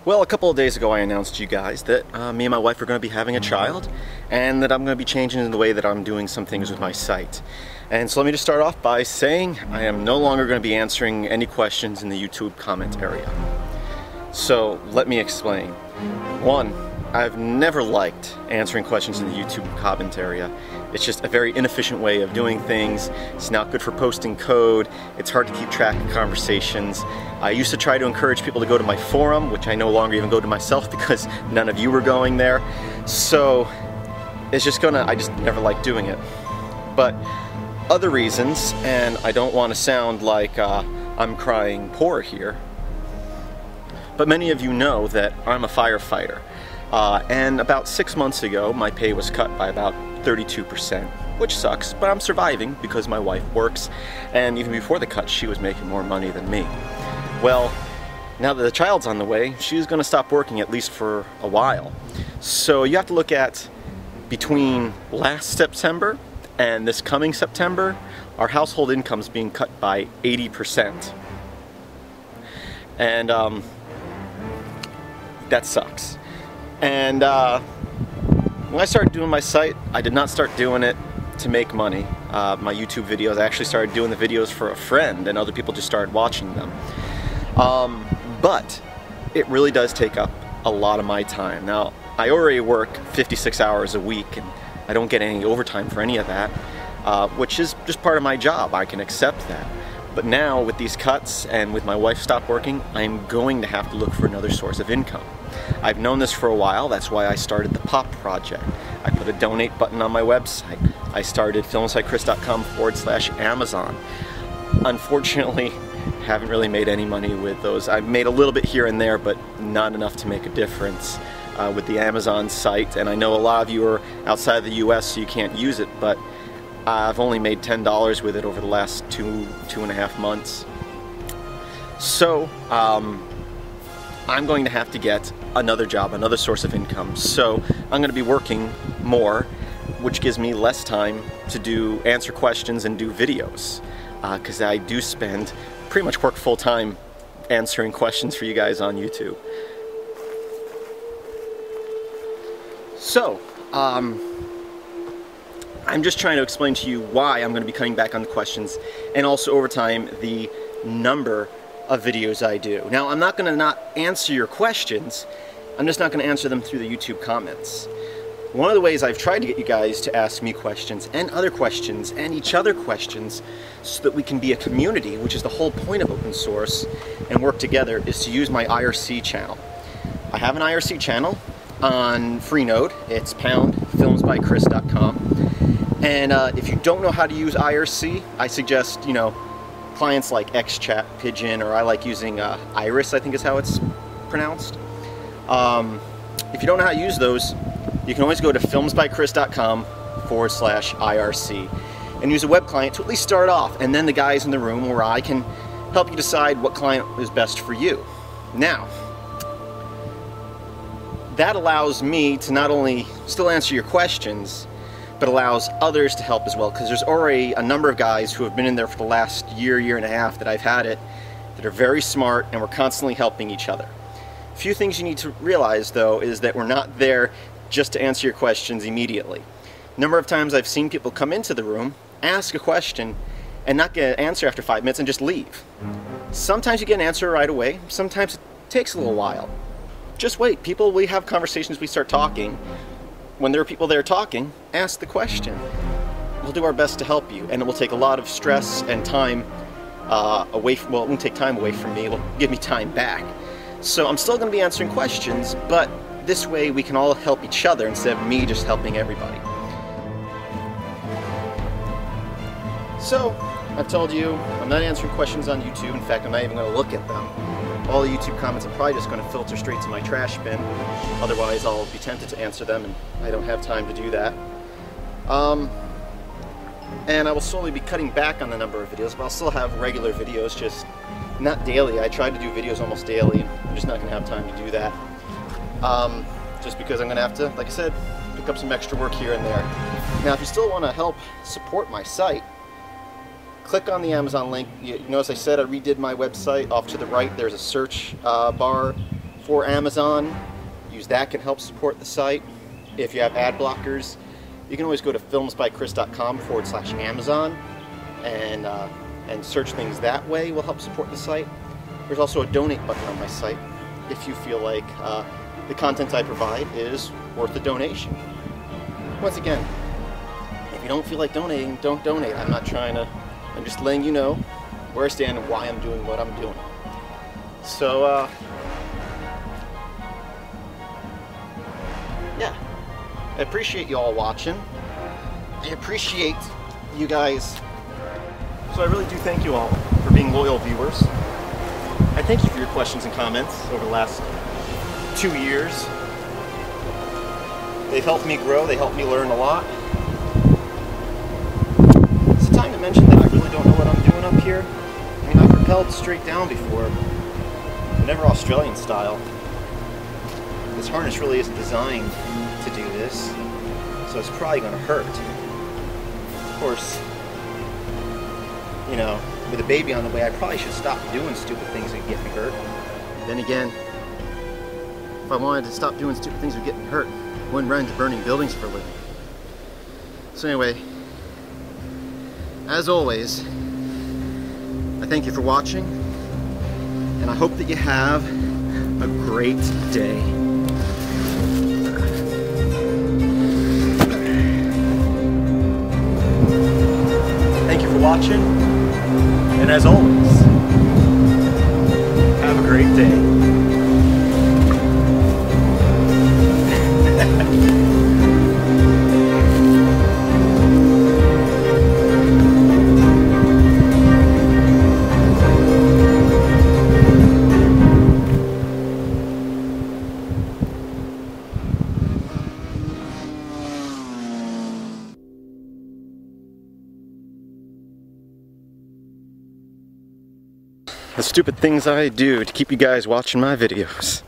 Well, a couple of days ago I announced to you guys that me and my wife are going to be having a child, and that I'm going to be changing the way that I'm doing some things with my site. And so let me just start off by saying I am no longer going to be answering any questions in the YouTube comment area. So let me explain. One, I've never liked answering questions in the YouTube comment area. It's just a very inefficient way of doing things. It's not good for posting code. It's hard to keep track of conversations. I used to try to encourage people to go to my forum, which I no longer even go to myself because none of you were going there. So it's just I just never liked doing it. But other reasons, and I don't want to sound like I'm crying poor here, but many of you know that I'm a firefighter. And about 6 months ago, my pay was cut by about 32%, which sucks, but I'm surviving because my wife works, and even before the cut, she was making more money than me. Well, now that the child's on the way, she's going to stop working at least for a while. So you have to look at between last September and this coming September, our household income's being cut by 80%. And that sucks. And when I started doing my site, I did not start doing it to make money. My YouTube videos, I actually started doing the videos for a friend, and other people just started watching them. But it really does take up a lot of my time. Now, I already work 56 hours a week, and I don't get any overtime for any of that, which is just part of my job. I can accept that. But now, with these cuts and with my wife stopped working, I'm going to have to look for another source of income. I've known this for a while. That's why I started the Pop Project. I put a donate button on my website. I started filmsbychris.com/Amazon. Unfortunately, haven't really made any money with those. I've made a little bit here and there, but not enough to make a difference with the Amazon site. And I know a lot of you are outside the US, so you can't use it, but I've only made $10 with it over the last two and a half months. So, I'm going to have to get another job, another source of income. So I'm going to be working more, which gives me less time to answer questions and do videos, because I do spend pretty much work full-time answering questions for you guys on YouTube. So I'm just trying to explain to you why I'm going to be cutting back on the questions, and also over time the number of videos I do. Now, I'm not going to not answer your questions, I'm just not going to answer them through the YouTube comments. One of the ways I've tried to get you guys to ask me questions and other questions and each other questions so that we can be a community, which is the whole point of open source, and work together, is to use my IRC channel. I have an IRC channel on Freenode. It's filmsbychris.com. And if you don't know how to use IRC, I suggest, clients like XChat, Pigeon, or I like using Iris, I think is how it's pronounced. If you don't know how to use those, you can always go to filmsbychris.com/IRC and use a web client to at least start off, and then the guys in the room where I can help you decide what client is best for you. Now, that allows me to not only still answer your questions, but allows others to help as well, because there's already a number of guys who have been in there for the last year and a half that I've had it, that are very smart, and we're constantly helping each other. A few things you need to realize, though, is that we're not there just to answer your questions immediately. A number of times I've seen people come into the room, ask a question, and not get an answer after 5 minutes and just leave. Sometimes you get an answer right away, sometimes it takes a little while. Just wait. We have conversations, we start talking. When there are people there talking, ask the question. We'll do our best to help you, and it will take a lot of stress and time away from, well, it won't take time away from me, it will give me time back. So I'm still going to be answering questions, but this way we can all help each other instead of me just helping everybody. So, I've told you, I'm not answering questions on YouTube. In fact, I'm not even going to look at them. All the YouTube comments I'm probably just going to filter straight to my trash bin. Otherwise, I'll be tempted to answer them, and I don't have time to do that. And I will slowly be cutting back on the number of videos, but I'll still have regular videos, just not daily. I try to do videos almost daily. I'm just not going to have time to do that. Just because I'm going to have to, like I said, pick up some extra work here and there. Now, if you still want to help support my site, click on the Amazon link. You notice I said I redid my website. Off to the right, there's a search bar for Amazon. Use that, can help support the site. If you have ad blockers, you can always go to filmsbychris.com/Amazon and search things that way. Will help support the site. There's also a donate button on my site if you feel like the content I provide is worth a donation. Once again, if you don't feel like donating, don't donate. I'm just letting you know where I stand and why I'm doing what I'm doing. So, yeah, I appreciate you all watching. I appreciate you guys. So I really do thank you all for being loyal viewers. I thank you for your questions and comments over the last 2 years. They've helped me grow, they helped me learn a lot. It's time to mention that I really don't know what I'm doing up here. I mean, I've rappelled straight down before, but never Australian style. This harness really isn't designed to do this, so it's probably going to hurt. Of course, you know, with a baby on the way, I probably should stop doing stupid things that get me hurt. Then again, if I wanted to stop doing stupid things that get me hurt, I wouldn't run into burning buildings for a living. So anyway, as always, I thank you for watching, and I hope that you have a great day. Thank you for watching, and as always, have a great day. The stupid things I do to keep you guys watching my videos.